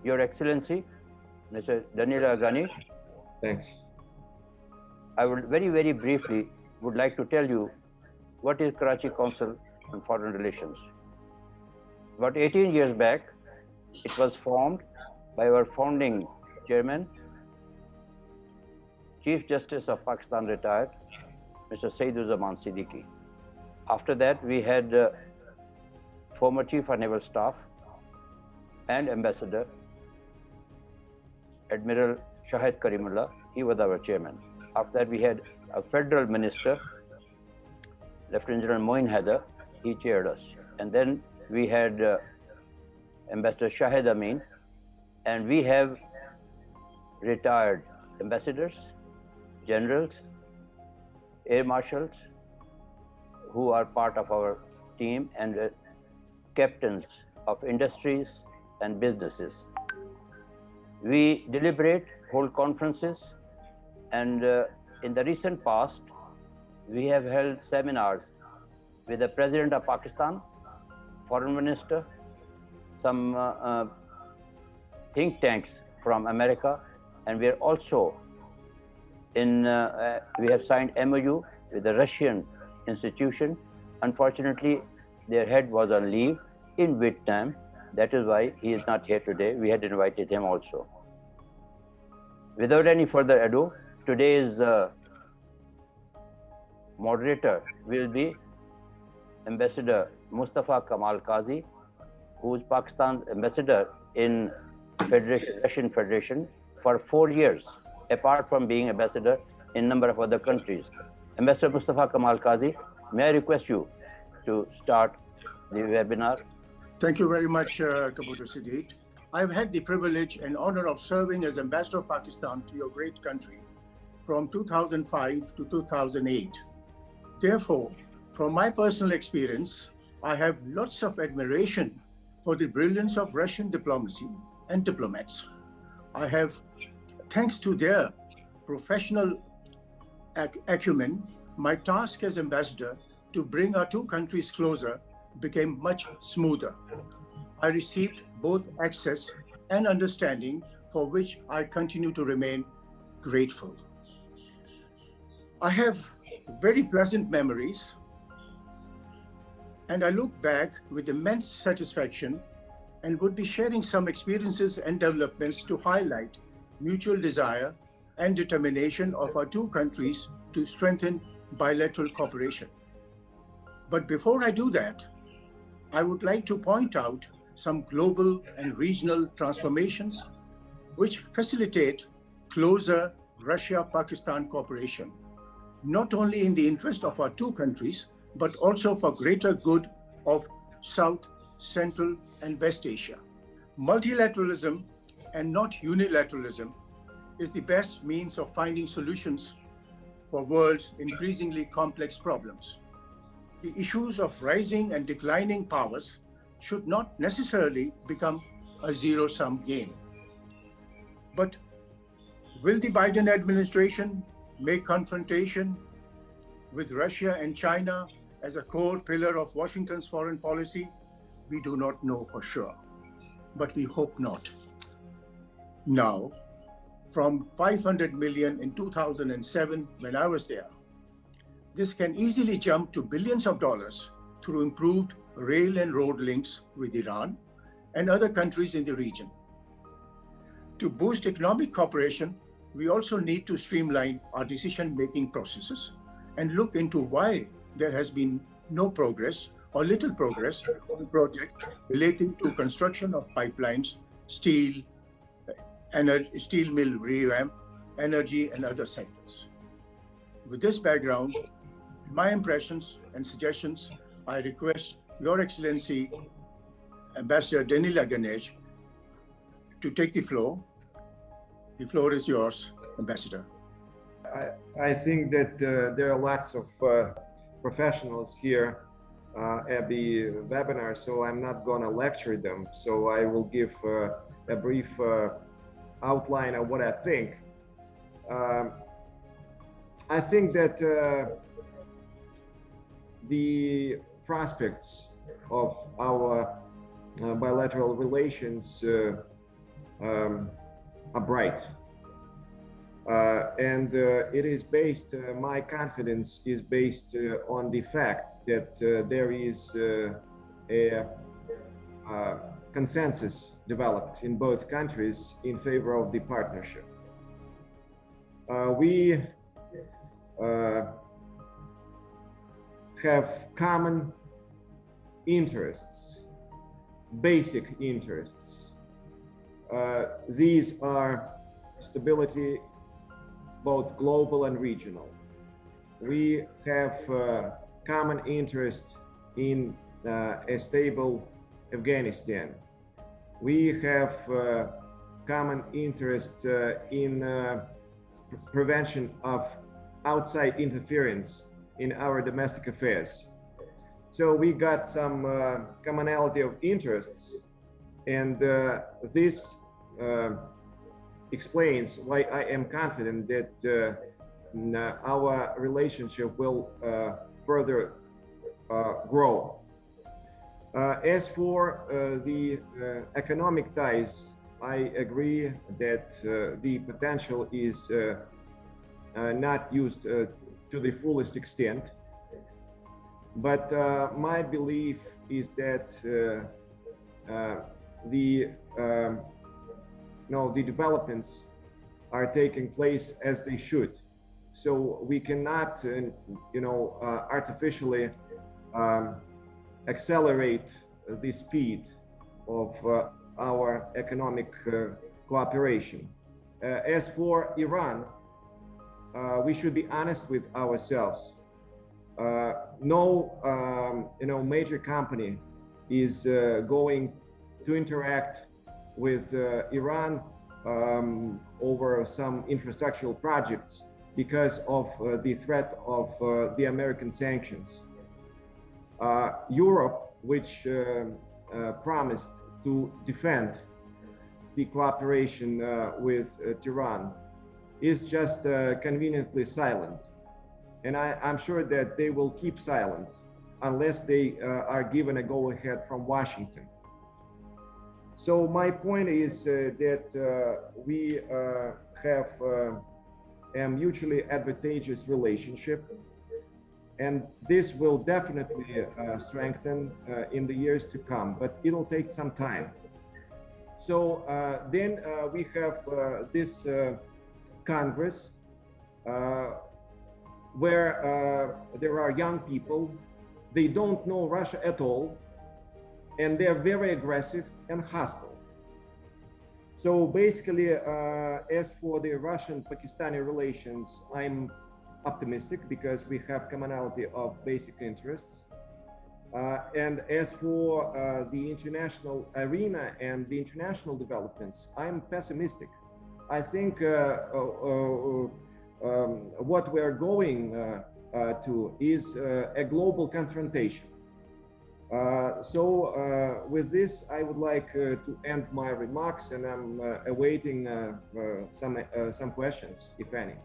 Your Excellency, Mr. Danila Ganich, Thanks. I will very briefly would like to tell you what is Karachi Council on Foreign Relations. About 18 years back, it was formed by our founding chairman, Chief Justice of Pakistan retired, Mr. Sayyiduzzaman Siddiqui. After that, we had former Chief of Naval Staff and Ambassador, Admiral Shahid Karimullah. He was our chairman. After that, we had a federal minister, Lieutenant General Moin Haider. He chaired us. And then we had Ambassador Shahid Amin, and we have retired ambassadors, generals, air marshals, who are part of our team, and captains of industries and businesses. We deliberate, hold conferences, and in the recent past, we have held seminars with the President of Pakistan, Foreign Minister, some think tanks from America, and we are also in, we have signed MOU with the Russian institution. Unfortunately, their head was on leave in Vietnam. That is why he is not here today. We had invited him also. Without any further ado, today's moderator will be Ambassador Mustafa Kamal Kazi, who is Pakistan's ambassador in Russian Federation for 4 years, apart from being ambassador in a number of other countries. Ambassador Mustafa Kamal Kazi, may I request you to start the webinar? Thank you very much, Kabutar Siddiq. I've had the privilege and honor of serving as Ambassador of Pakistan to your great country from 2005 to 2008. Therefore, from my personal experience, I have lots of admiration for the brilliance of Russian diplomacy and diplomats. I have, thanks to their professional acumen, my task as ambassador to bring our two countries closer became much smoother. I received both access and understanding, for which I continue to remain grateful. I have very pleasant memories, and I look back with immense satisfaction and would be sharing some experiences and developments to highlight mutual desire and determination of our two countries to strengthen bilateral cooperation. But before I do that, I would like to point out some global and regional transformations which facilitate closer Russia-Pakistan cooperation, not only in the interest of our two countries, but also for greater good of South, Central, and West Asia. Multilateralism and not unilateralism is the best means of finding solutions for world's increasingly complex problems. The issues of rising and declining powers should not necessarily become a zero-sum game. But will the Biden administration make confrontation with Russia and China as a core pillar of Washington's foreign policy? We do not know for sure, but we hope not. Now, from 500 million in 2007, when I was there, this can easily jump to billions of dollars through improved rail and road links with Iran and other countries in the region. To boost economic cooperation, we also need to streamline our decision-making processes and look into why there has been no progress or little progress on projects relating to construction of pipelines, steel, steel mill revamp, energy, and other sectors. With this background, my impressions and suggestions, I request Your Excellency, Ambassador Danila Ganich, to take the floor. The floor is yours, Ambassador. I think that there are lots of professionals here at the webinar, so I'm not going to lecture them. So I will give a brief outline of what I think. I think that the prospects of our bilateral relations bright. And it is based, my confidence is based on the fact that there is a consensus developed in both countries in favor of the partnership. We have common interests, basic interests. These are stability, both global and regional. We have common interest in a stable Afghanistan. We have common interest in prevention of outside interference in our domestic affairs. So we got some commonality of interests, and this explains why I am confident that our relationship will further grow. As for the economic ties, I agree that the potential is not used to the fullest extent. But my belief is that the developments are taking place as they should. So we cannot, artificially accelerate the speed of our economic cooperation. As for Iran, we should be honest with ourselves. No major company is going to interact with Iran over some infrastructural projects because of the threat of the American sanctions. Europe, which promised to defend the cooperation with Tehran, is just conveniently silent. And I'm sure that they will keep silent unless they are given a go-ahead from Washington. So my point is that we have a mutually advantageous relationship, and this will definitely strengthen in the years to come, but it'll take some time. So then we have this Congress where there are young people. They don't know Russia at all, and they're very aggressive and hostile. So basically, as for the Russian-Pakistani relations, I'm optimistic because we have commonality of basic interests. And as for the international arena and the international developments, I'm pessimistic. I think what we're going to is a global confrontation. So with this, I would like to end my remarks, and I'm awaiting some questions, if any.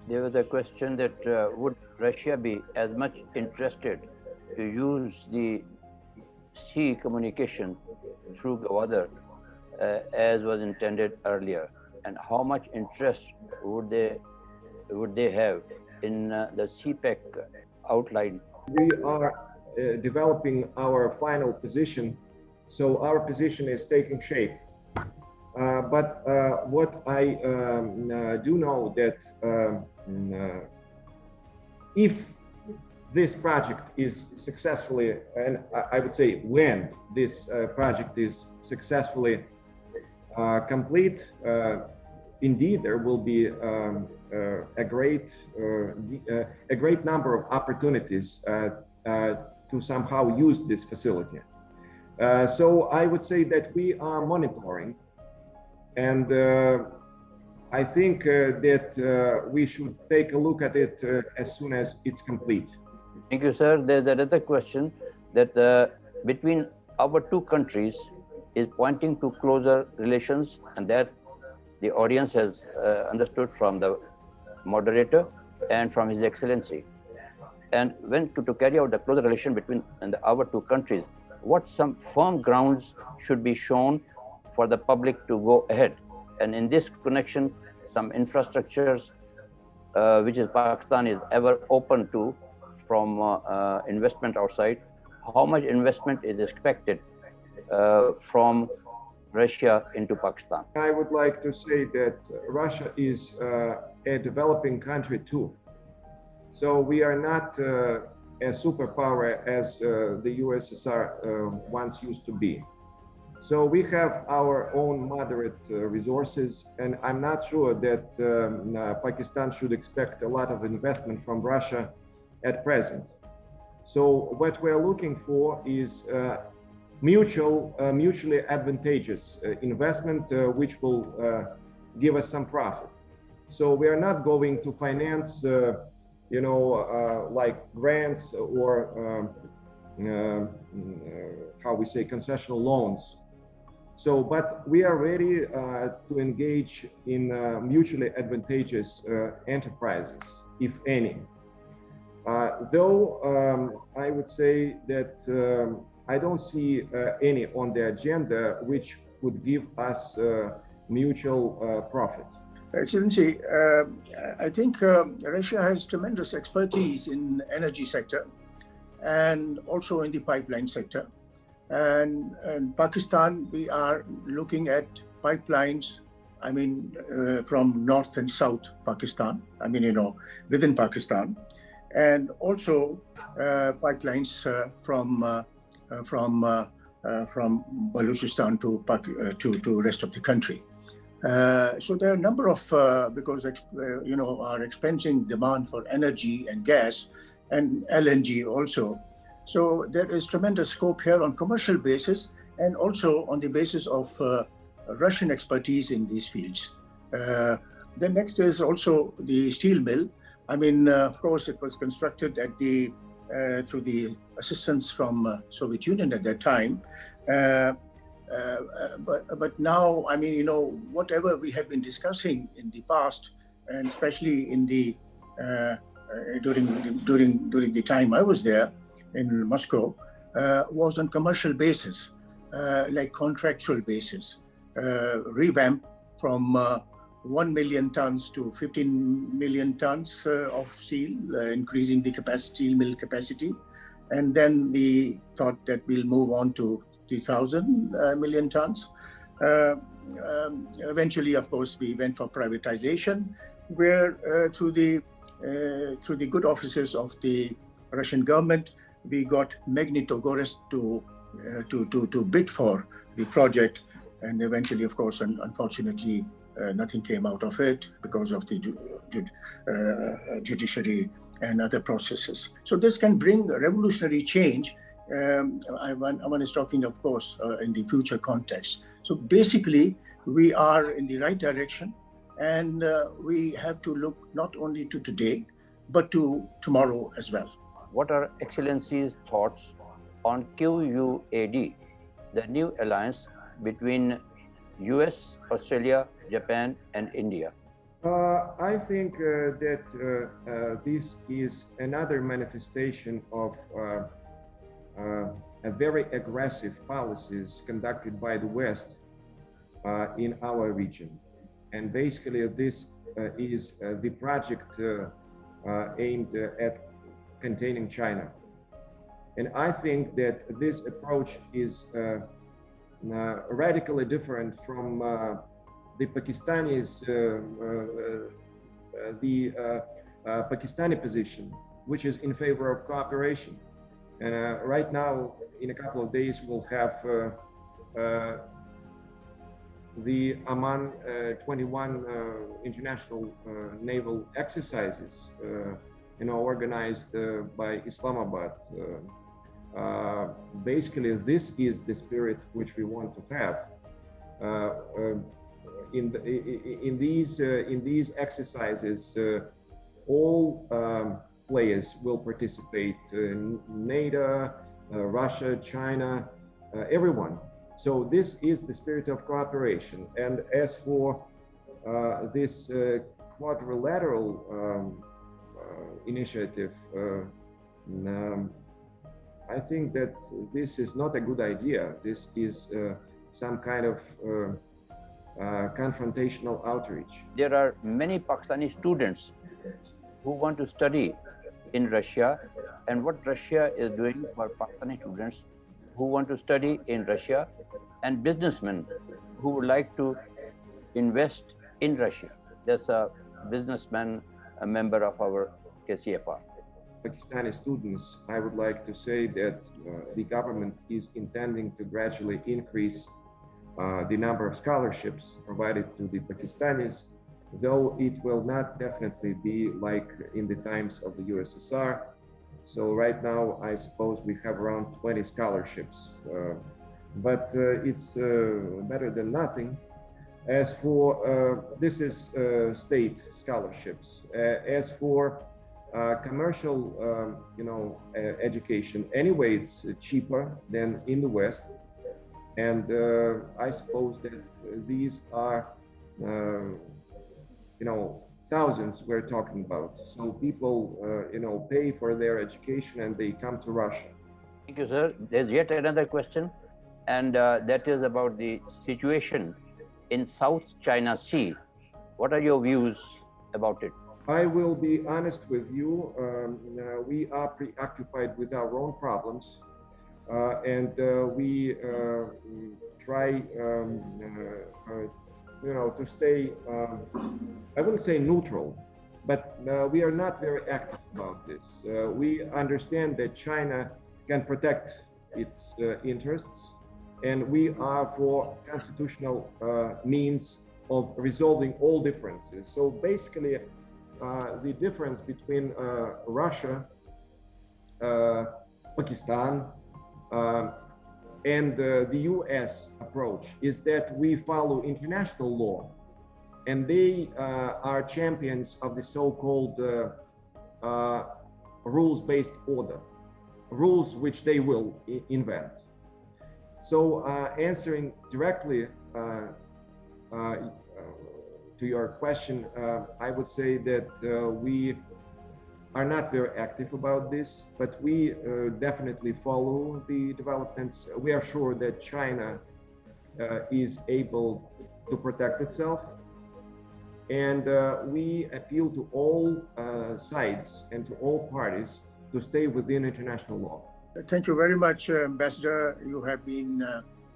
There was a question that would Russia be as much interested to use the sea communication through Gwadar as was intended earlier, and how much interest would they have in the CPEC outline? We are developing our final position, so our position is taking shape. But what I do know that if this project is successfully, and I would say when this project is successfully complete, indeed there will be a great number of opportunities to somehow use this facility. So I would say that we are monitoring, and I think that we should take a look at it as soon as it's complete. Thank you, sir. There's another question that between our two countries is pointing to closer relations, and that the audience has understood from the moderator and from His Excellency. And when to carry out the closer relation between our two countries, what some firm grounds should be shown for the public to go ahead. And in this connection, some infrastructures which is Pakistan is ever open to from investment outside. How much investment is expected from Russia into Pakistan? I would like to say that Russia is a developing country too. So we are not a superpower as the USSR once used to be. So we have our own moderate resources, and I'm not sure that Pakistan should expect a lot of investment from Russia at present. So what we're looking for is mutually advantageous investment which will give us some profit. So we are not going to finance like grants or how we say concessional loans. So, but we are ready to engage in mutually advantageous enterprises, if any. Though I would say that I don't see any on the agenda which would give us mutual profit. Excellency, I think Russia has tremendous expertise in energy sector and also in the pipeline sector. And Pakistan, we are looking at pipelines, I mean, from north and south Pakistan, I mean, within Pakistan, and also pipelines from Balochistan to rest of the country. So there are a number of, because our expanding demand for energy and gas and LNG also. So there is tremendous scope here on commercial basis and also on the basis of Russian expertise in these fields. Then next is also the steel mill. I mean, of course, it was constructed at through the assistance from Soviet Union at that time. But now, I mean, whatever we have been discussing in the past, and especially in the during the time I was there in Moscow, was on commercial basis, like contractual basis, revamp from 1 million tons to 15 million tons of steel, increasing the steel mill capacity. And then we thought that we'll move on to 3,000 million tons. Eventually, of course, we went for privatization, where through the good offices of the Russian government, we got Magnitogorsk to bid for the project, and eventually, of course, unfortunately, nothing came out of it because of the judiciary and other processes. So this can bring a revolutionary change. One is talking, of course, in the future context. So basically, we are in the right direction, and we have to look not only to today, but to tomorrow as well. What are Excellency's thoughts on QUAD, the new alliance between US, Australia, Japan, and India? I think that this is another manifestation of a very aggressive policies conducted by the West in our region. And basically this is the project aimed at containing China. And I think that this approach is radically different from the Pakistani position, which is in favor of cooperation. And right now, in a couple of days, we'll have the Amman 21 international naval exercises, organized by Islamabad. Basically, this is the spirit which we want to have. In these exercises, all players will participate: NATO, Russia, China, everyone. So this is the spirit of cooperation. And as for this quadrilateral initiative, Um, I think that this is not a good idea. This is some kind of confrontational outreach. There are many Pakistani students who want to study in Russia, and what Russia is doing for Pakistani students who want to study in Russia, and businessmen who would like to invest in Russia. There's a businessman, a member of our KCFR. Pakistani students, I would like to say that the government is intending to gradually increase the number of scholarships provided to the Pakistanis, though it will not definitely be like in the times of the USSR. So right now, I suppose we have around 20 scholarships, but it's better than nothing. As for, this is state scholarships. As for commercial, education, anyway, it's cheaper than in the West. And I suppose that these are, thousands we're talking about. So people, pay for their education and they come to Russia. Thank you, sir. There's yet another question, and that is about the situation in South China Sea. What are your views about it? I will be honest with you. We are preoccupied with our own problems, and we try, to stay, I wouldn't say neutral, but we are not very active about this. We understand that China can protect its interests, and we are for constitutional means of resolving all differences. So basically, the difference between Russia, Pakistan, and the US approach is that we follow international law, and they are champions of the so-called rules-based order, rules which they will invent. So answering directly to your question, I would say that we are not very active about this, but we definitely follow the developments. We are sure that China is able to protect itself, and we appeal to all sides and to all parties to stay within international law. Thank you very much, Ambassador. You have been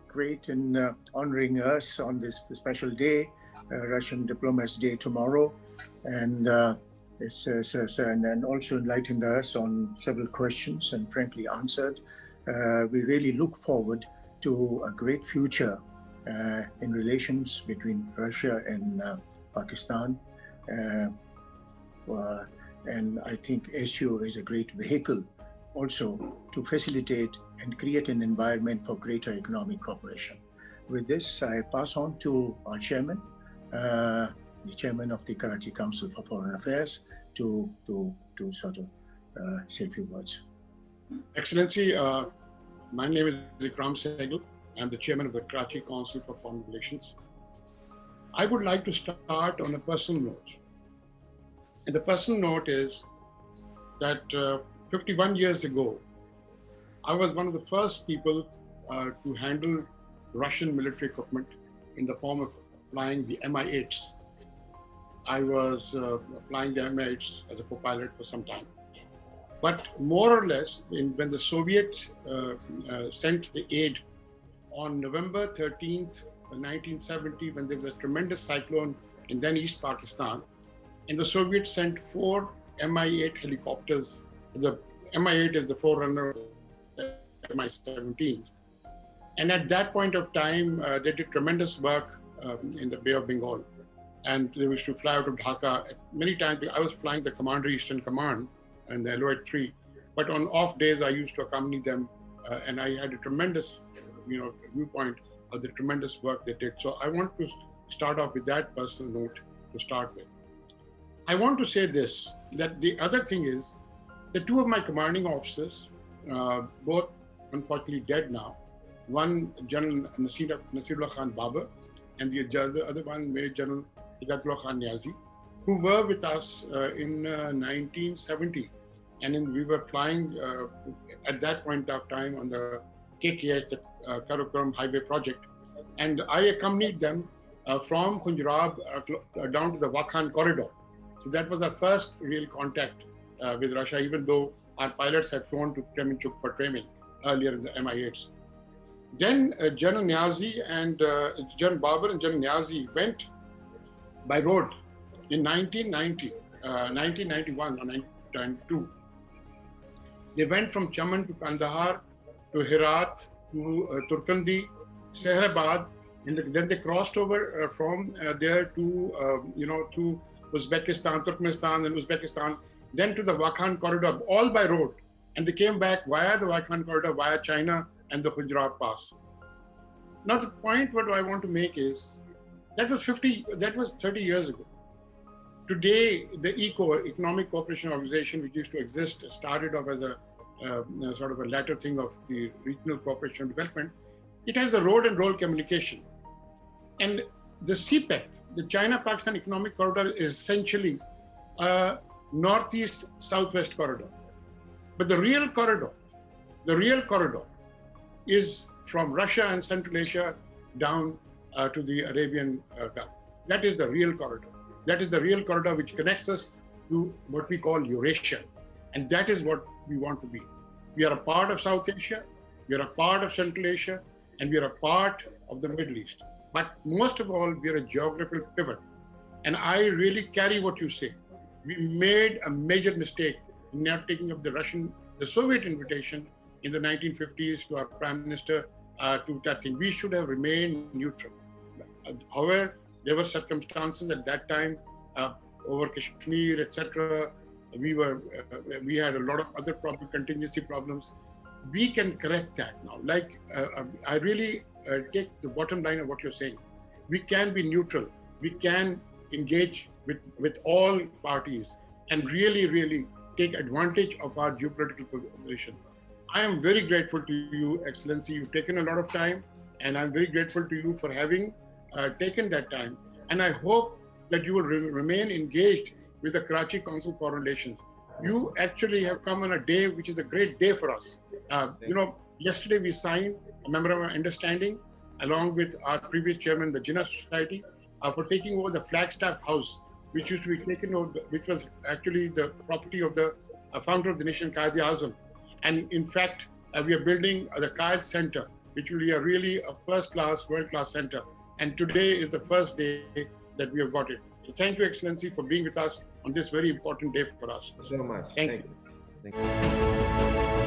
great in honoring us on this special day, Russian Diplomats Day tomorrow, and and also enlightened us on several questions and frankly answered. We really look forward to a great future in relations between Russia and Pakistan. And I think SU is a great vehicle also to facilitate and create an environment for greater economic cooperation. With this, I pass on to our chairman, the chairman of the Karachi Council for Foreign Affairs, to sort of say a few words. Excellency, my name is Ikram Sehgal. I'm the chairman of the Karachi Council for Foreign Relations. I would like to start on a personal note. And the personal note is that 51 years ago, I was one of the first people to handle Russian military equipment in the form of flying the Mi-8s. I was flying the Mi-8s as a co-pilot for some time. But more or less, when the Soviets sent the aid on November 13th, 1970, when there was a tremendous cyclone in then East Pakistan, and the Soviets sent 4 Mi-8 helicopters. The Mi-8 is the forerunner of the Mi-17. And at that point of time, they did tremendous work in the Bay of Bengal. And they used to fly out of Dhaka. Many times, I was flying the Commander Eastern Command and the LOA-3. But on off days, I used to accompany them. And I had a tremendous, viewpoint of the tremendous work they did. So I want to start off with that personal note to start with. I want to say this, that the other thing is, the 2 of my commanding officers, both unfortunately dead now, one General Nasirullah Khan Babar, and the other one, Major General Hidayatullah Khan Niazi, who were with us in 1970 and we were flying at that point of time on the KKH, the Karachi Highway project, and I accompanied them from Punjab down to the Wakhan corridor. So that was our first real contact with Russia, even though our pilots had flown to Kremenchuk for training earlier in the Mi-8s. Then General Niazi and General Babar and General Niazi went by road in 1990, 1991 or 1992. They went from Chaman to Kandahar to Herat to Turkandi, Sehrabad, and then they crossed over from there to to Uzbekistan, Turkmenistan, and Uzbekistan, then to the Wakhan corridor, all by road, and they came back via the Wakhan corridor, via China and the Punjab Pass. Now the point what I want to make is that was 30 years ago. Today, the Economic Cooperation Organization, which used to exist, started off as a sort of a latter thing of the regional cooperation and development. It has the road and rail communication. And the CPEC, the China-Pakistan Economic Corridor, is essentially a northeast-southwest corridor. But the real corridor is from Russia and Central Asia down to the Arabian Gulf. That is the real corridor. That is the real corridor which connects us to what we call Eurasia. And that is what we want to be. We are a part of South Asia, we are a part of Central Asia, and we are a part of the Middle East. But most of all, we are a geographical pivot. And I really carry what you say. We made a major mistake in not taking up the Soviet invitation in the 1950s to our Prime Minister to that thing. We should have remained neutral. However, there were circumstances at that time over Kashmir, etc. We had a lot of other contingency problems. We can correct that now. I really take the bottom line of what you're saying. We can be neutral. We can engage with all parties and really, really take advantage of our geopolitical position. I am very grateful to you, Excellency. You've taken a lot of time, and I'm very grateful to you for having taken that time. And I hope that you will remain engaged with the Karachi Council for Foreign Relations. You actually have come on a day which is a great day for us. Yesterday we signed a memorandum of understanding along with our previous chairman, the Jinnah Society, for taking over the Flagstaff House, which used to be taken over, which was actually the property of the founder of the nation, Qaid Azam. And in fact, we are building the Qaid Center, which will be really a first-class, world-class center. And today is the first day that we have got it. So thank you, Excellency, for being with us on this very important day for us. So much. Thank you. Thank you.